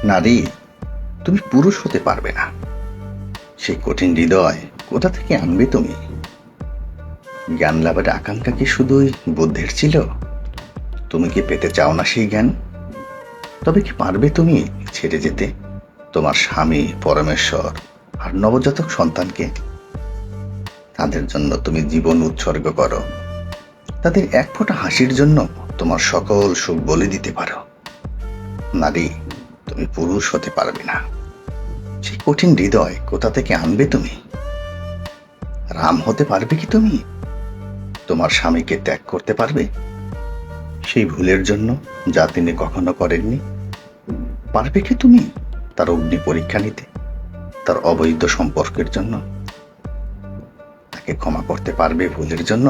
নারী, তুমি পুরুষ হতে পারবে না। সেই কঠিন হৃদয় কোথা থেকে আনবে তুমি? জ্ঞান লাভের আকাঙ্ক্ষা কি শুধুই বুদ্ধের ছিল? তুমি কি পেতে চাও না সেই জ্ঞান? তবে কি পারবে তুমি ছেড়ে যেতে তোমার স্বামী, পরমেশ্বর আর নবজাতক সন্তানকে? তাদের জন্য তুমি জীবন উৎসর্গ করো। তাদের এক ফোঁটা হাসির জন্য তোমার সকল সুখ বলি দিতে পারো। নারী, তুমি পুরুষ হতে পারবে না। সেই কঠিন হৃদয় কোথা থেকে আনবে তুমি? রাম হতে পারবে কি তুমি? তোমার স্বামীকে ত্যাগ করতে পারবে সেই ভুলের জন্য যা তিনি কখনো করেননি? পারবে কি তুমি তার অগ্নি পরীক্ষা নিতে, তার অবৈধ সম্পর্কের জন্য? তাকে ক্ষমা করতে পারবে ভুলের জন্য?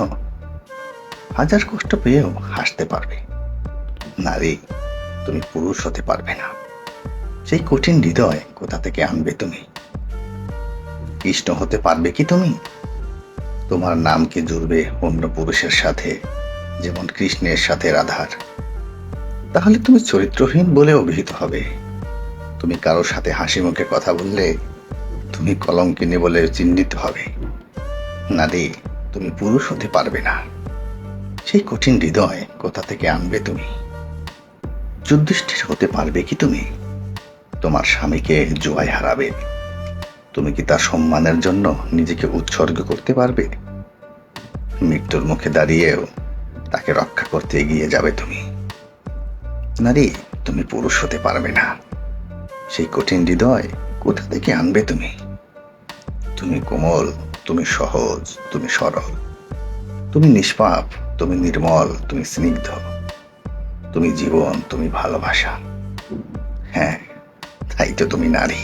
হাজার কষ্ট পেয়েও হাসতে পারবে? নারী, তুমি পুরুষ হতে পারবে না। সেই কঠিন হৃদয় কোথা থেকে আনবে তুমি? কৃষ্ণ হতে পারবে কি তুমি? তোমার নাম কি জুড়বে অন্য পুরুষের সাথে, যেমন কৃষ্ণের সাথে রাধার? তাহলে তুমি চরিত্রহীন বলে অভিহিত হবে। তুমি কারোর সাথে হাসি মুখে কথা বললে তুমি কলঙ্কিনী বলে চিহ্নিত হবে। নারী, তুমি পুরুষ হতে পারবে না। সেই কঠিন হৃদয় কোথা থেকে আনবে তুমি? যুধিষ্ঠির হতে পারবে কি তুমি? তোমার স্বামীকে জুয়ায় হারাবে, তুমি কি তার সম্মানের জন্য নিজেকে উৎসর্গ করতে পারবে? মৃত্যুর মুখে দাঁড়িয়েও তাকে রক্ষা করতে এগিয়ে যাবে তুমি। নারী, তুমি পুরুষ হতে পারবে না। সেই কঠিন হৃদয় কোথা থেকে আনবে তুমি? তুমি কোমল, তুমি সহজ, তুমি সরল, তুমি নিষ্পাপ, তুমি নির্মল, তুমি স্নিগ্ধ, তুমি জীবন, তুমি ভালোবাসা। হ্যাঁ, তাই তো তুমি নারী।